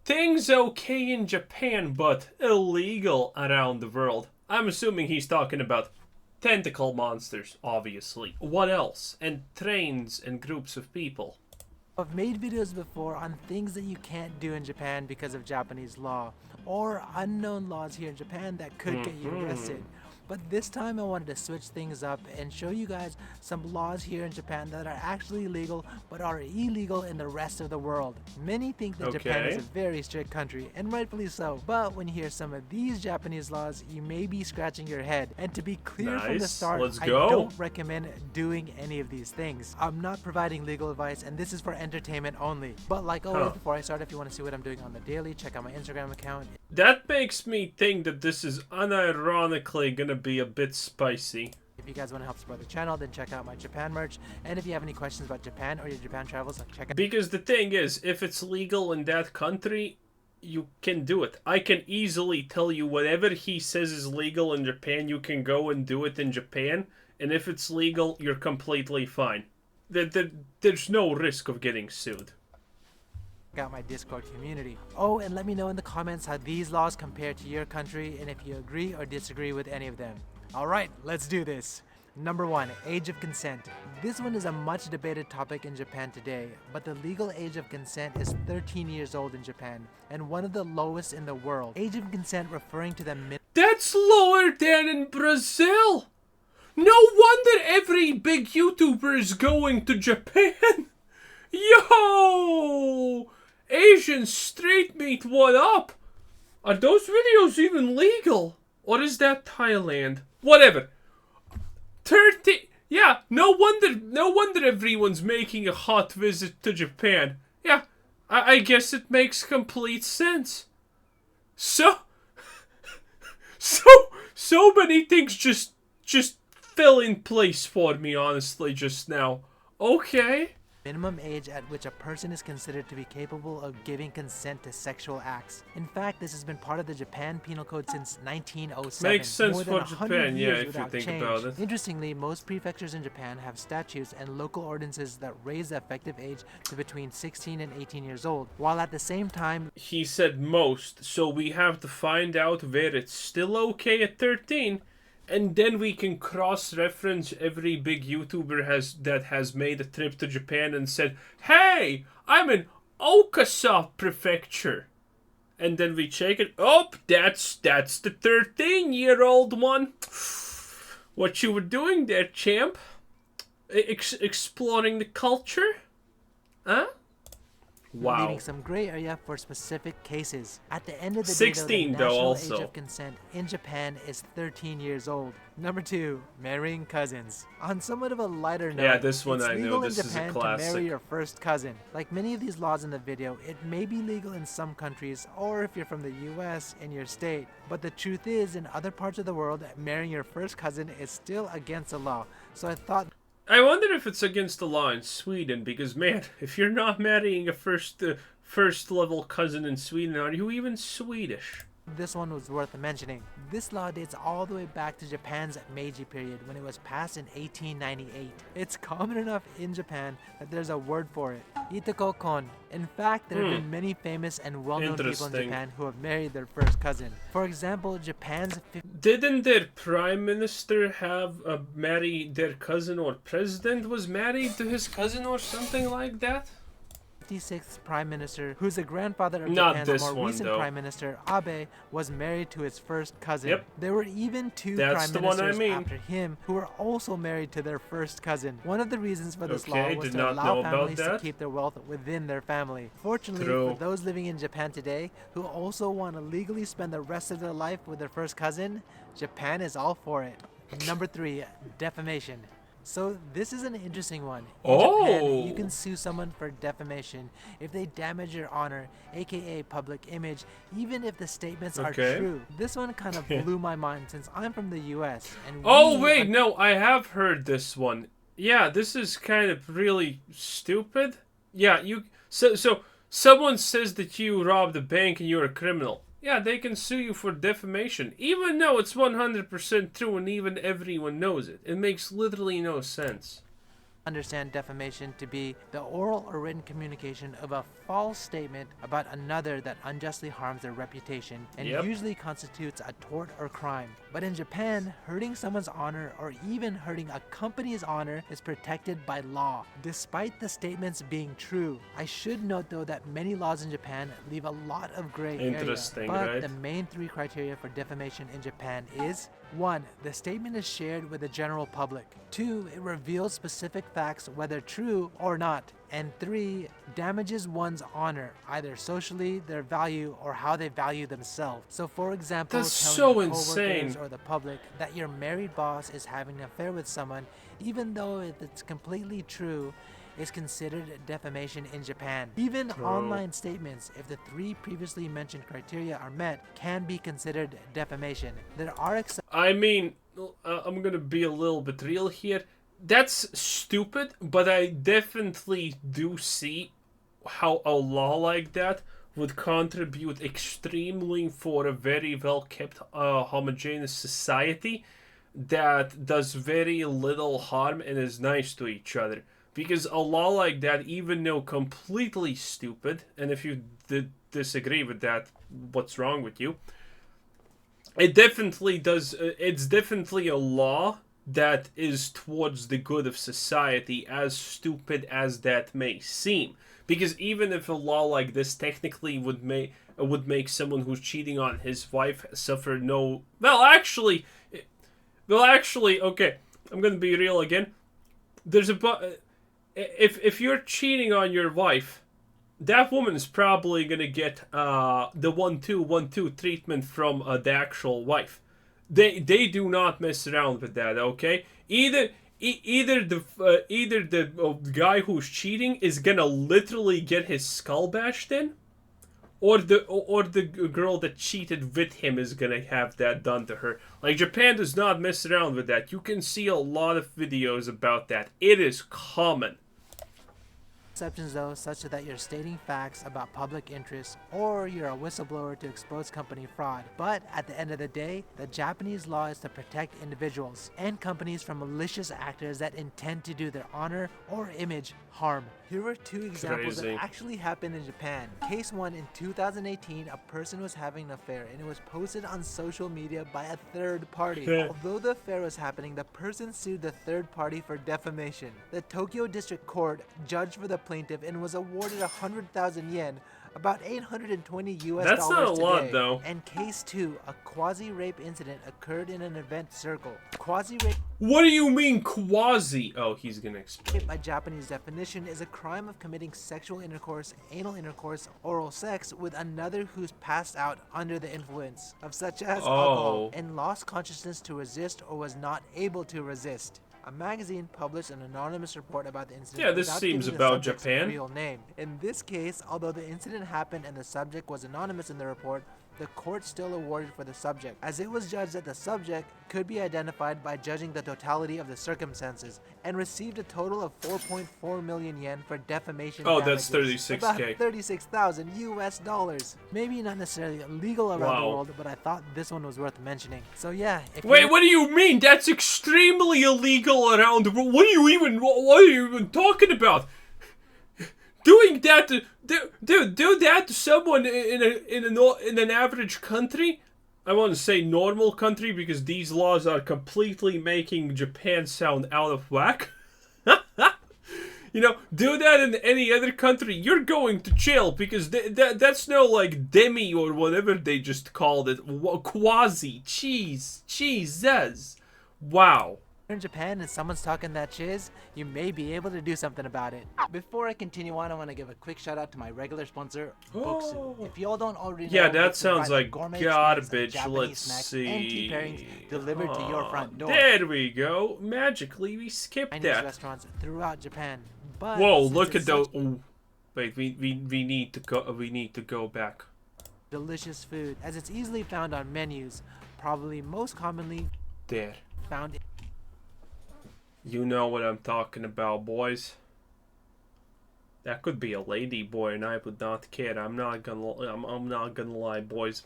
things okay in Japan, but illegal around the world. I'm assuming he's talking about tentacle monsters, obviously. What else? And trains and groups of people. I've made videos before on things that you can't do in Japan because of Japanese law, or unknown laws here in Japan that could get you arrested. But this time I wanted to switch things up and show you guys some laws here in Japan that are actually legal but are illegal in the rest of the world. Many think that Japan is a very strict country, and rightfully so, but when you hear some of these Japanese laws, you may be scratching your head. And to be clear from the start, I don't recommend doing any of these things. I'm not providing legal advice, and this is for entertainment only. But like always, before I start, if you want to see what I'm doing on the daily, check out my Instagram account. That makes me think that this is unironically gonna be a bit spicy. If you guys want to help support the channel, then check out my Japan merch. And if you have any questions about Japan or your Japan travels, check out. Because the thing is, if it's legal in that country, you can do it. I can easily tell you whatever he says is legal in Japan, you can go and do it in Japan. And if it's legal, you're completely fine. There's no risk of getting sued. Out my Discord community. Oh, and let me know in the comments how these laws compare to your country and if you agree or disagree with any of them. Alright, let's do this. Number 1, age of consent. This one is a much debated topic in Japan today, but the legal age of consent is 13 years old in Japan, and one of the lowest in the world. Age of consent referring to the That's lower than in Brazil! No wonder every big YouTuber is going to Japan! Yo! Asian street meat, what up? Are those videos even legal? Or is that Thailand? Whatever. 30... Yeah, no wonder everyone's making a hot visit to Japan. Yeah, I guess it makes complete sense. So many things just fell in place for me, honestly, just now. Okay. Minimum age at which a person is considered to be capable of giving consent to sexual acts. In fact, this has been part of the Japan Penal Code since 1907. Makes sense for Japan, yeah, if you think about it. Interestingly, most prefectures in Japan have statutes and local ordinances that raise the effective age to between 16 and 18 years old, while at the same time... He said most, so we have to find out where it's still okay at 13. And then we can cross-reference every big YouTuber that has made a trip to Japan and said, "Hey, I'm in Okasa Prefecture." And then we check it. Oh, that's the 13-year-old one. What you were doing there, champ? Exploring the culture? Huh? Wow. Leaving some gray area for specific cases. At the end of the 16 day, though, the national also. age of consent in Japan is 13 years old. Number 2, marrying cousins. On somewhat of a lighter note, yeah, this one it's I legal know. This in is a Japan classic. to marry your first cousin. Like many of these laws in the video, it may be legal in some countries, or if you're from the US, in your state. But the truth is, in other parts of the world, marrying your first cousin is still against the law. So I thought... I wonder if it's against the law in Sweden, because man, if you're not marrying a first level cousin in Sweden, are you even Swedish? This one was worth mentioning. This law dates all the way back to Japan's Meiji period when it was passed in 1898. It's common enough in Japan that there's a word for it, itoko-kon. In fact, there have been many famous and well-known people in Japan who have married their first cousin. For example, Japan's... Didn't their prime minister have married their cousin, or president was married to his cousin or something like that? 56th Prime Minister, who's the grandfather of Japan's more recent though. Prime Minister, Abe, was married to his first cousin. Yep. There were even 2 That's Prime the one I Ministers mean. after him who were also married to their first cousin. One of the reasons for this law was did to not allow know about families to that. keep their wealth within their family. Fortunately, True. for those living in Japan today who also want to legally spend the rest of their life with their first cousin, Japan is all for it. Number 3, defamation. So this is an interesting one. In Japan, you can sue someone for defamation if they damage your honor, aka public image, even if the statements are true. This one kind of blew my mind since I'm from the US. And wait, no, I have heard this one. Yeah, this is kind of really stupid. Yeah, so someone says that you robbed a bank and you're a criminal. Yeah, they can sue you for defamation, even though it's 100% true and even everyone knows it. It makes literally no sense. understand defamation to be the oral or written communication of a false statement about another that unjustly harms their reputation and Yep. usually constitutes a tort or crime. But in Japan, hurting someone's honor or even hurting a company's honor is protected by law, despite the statements being true. I should note though that many laws in Japan leave a lot of gray area, Interesting, but right? the main three criteria for defamation in Japan is: 1. The statement is shared with the general public. 2. It reveals specific facts, whether true or not. And 3. Damages one's honor, either socially, their value, or how they value themselves. So for example, That's telling so your coworkers insane. or the public that your married boss is having an affair with someone, even though if it's completely true, is considered defamation in Japan. Even online statements, if the 3 previously mentioned criteria are met, can be considered defamation. There are I mean, I'm gonna be a little bit real here. That's stupid, but I definitely do see how a law like that would contribute extremely for a very well kept homogeneous society that does very little harm and is nice to each other. Because a law like that, even though completely stupid, and if you disagree with that, what's wrong with you? It definitely does. It's definitely a law that is towards the good of society, as stupid as that may seem. Because even if a law like this technically would make someone who's cheating on his wife suffer no. Well, actually, okay. I'm gonna be real again. There's a if you're cheating on your wife, that woman's probably gonna get the 1-2-1-2 treatment from the actual wife. They do not mess around with that. Okay, either the guy who's cheating is gonna literally get his skull bashed in, or the girl that cheated with him is gonna have that done to her. Like, Japan does not mess around with that. You can see a lot of videos about that. It is common. exceptions though, such that you're stating facts about public interest or you're a whistleblower to expose company fraud. But at the end of the day, the Japanese law is to protect individuals and companies from malicious actors that intend to do their honor or image harm. Here are 2 examples Crazy. that actually happened in Japan. Case 1, in 2018, a person was having an affair and it was posted on social media by a third party. Although the affair was happening, the person sued the third party for defamation. The Tokyo District Court judged for the plaintiff and was awarded 100,000 yen, about $820 US That's not a today. lot, though. And case 2, a quasi-rape incident occurred in an event circle. Quasi-rape, What do you mean quasi? Oh, he's gonna explain. by Japanese definition, is a crime of committing sexual intercourse, anal intercourse, oral sex with another who's passed out under the influence of such as alcohol and lost consciousness to resist or was not able to resist. A magazine published an anonymous report about the incident. Yeah, this without seems giving the about subject's Japan. real name. In this case, although the incident happened and the subject was anonymous in the report, the court still awarded for the subject, as it was judged that the subject could be identified by judging the totality of the circumstances, and received a total of 4.4 million yen for defamation Oh, damages. that's 36K. About 36,000 US dollars. Maybe not necessarily legal around the world, but I thought this one was worth mentioning. So yeah, if Wait, what do you mean? That's extremely illegal around the world. What are you even talking about? Doing that to do that to someone in an average country? I want to say normal country because these laws are completely making Japan sound out of whack. Do that in any other country, you're going to jail because that's no like demi or whatever they just called it. Quasi. Jesus. Wow. in Japan and someone's talking that shiz, you may be able to do something about it. Before I continue on, I want to give a quick shout out to my regular sponsor, Booksu. If y'all don't already know, Yeah, that Booksu sounds provides like gourmet garbage. snacks, Japanese Let's snacks, see. and tea pairings delivered to your front door. There we go. Magically, we skipped Chinese that. restaurants throughout Japan. But Whoa! since Look it's at those. such Ooh. Wait, we need to go. We need to go back. delicious food, as it's easily found on menus, probably most commonly There. found. You know what I'm talking about, boys. That could be a lady boy, and I would not care. I'm not gonna lie, boys.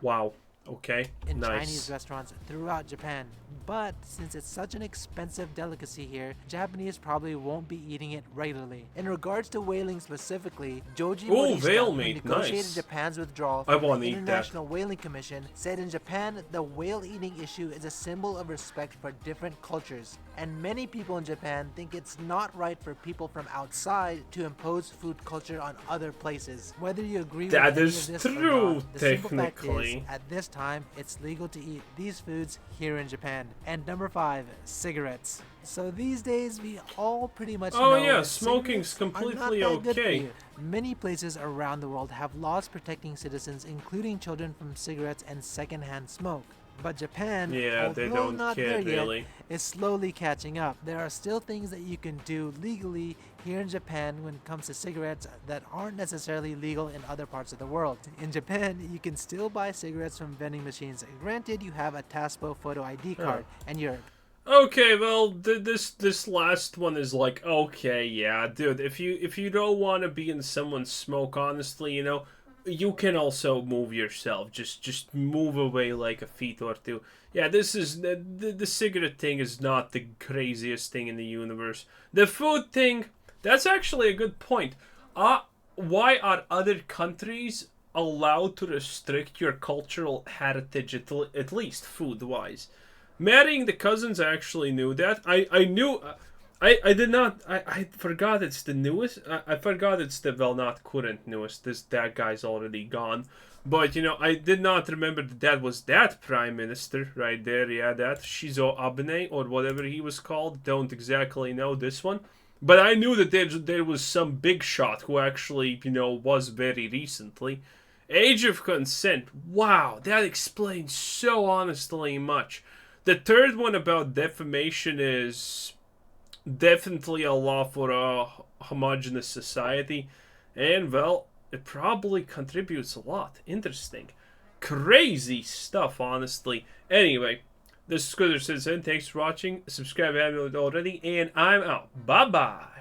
Wow. Okay, in nice. Chinese restaurants throughout Japan. But since it's such an expensive delicacy here, Japanese probably won't be eating it regularly. In regards to whaling specifically, Joji Oh, whale Morishita, who meat, negotiated nice. Japan's withdrawal I from the want to eat that. International Whaling Commission, said in Japan the whale eating issue is a symbol of respect for different cultures. And many people in Japan think it's not right for people from outside to impose food culture on other places. Whether you agree That with any is of this true, or not, the simple fact is, technically. at this time, it's legal to eat these foods here in Japan. And number 5, cigarettes. So these days, we all pretty much Oh know yeah, that smoking's cigarettes are completely not that good for okay. you. Many places around the world have laws protecting citizens, including children, from cigarettes and secondhand smoke. But Japan, Yeah, they although don't not care there really. yet, is slowly catching up. There are still things that you can do legally here in Japan when it comes to cigarettes that aren't necessarily legal in other parts of the world. In Japan, you can still buy cigarettes from vending machines. Granted, you have a TASPO photo ID card, and you're Okay, well, this last one is like, okay, yeah, dude. If you don't want to be in someone's smoke, honestly, you can also move yourself. Just move away like a feet or two. Yeah, this is the cigarette thing is not the craziest thing in the universe. The food thing, that's actually a good point. Why are other countries allowed to restrict your cultural heritage at least food wise? Marrying the cousins, I actually knew that. I knew. I did not. I forgot it's the newest. I forgot it's the, well, not current newest. That guy's already gone. But I did not remember that was that prime minister right there. Yeah, that Shizo Abe or whatever he was called. Don't exactly know this one. But I knew that there was some big shot who actually was very recently. Age of consent. Wow, that explains so honestly much. The third one about defamation is definitely a law for a homogenous society, and well, it probably contributes a lot. Interesting. Crazy stuff, honestly. Anyway, this is Scooter Citizen. Thanks for watching. Subscribe if you haven't already, and I'm out. Bye bye.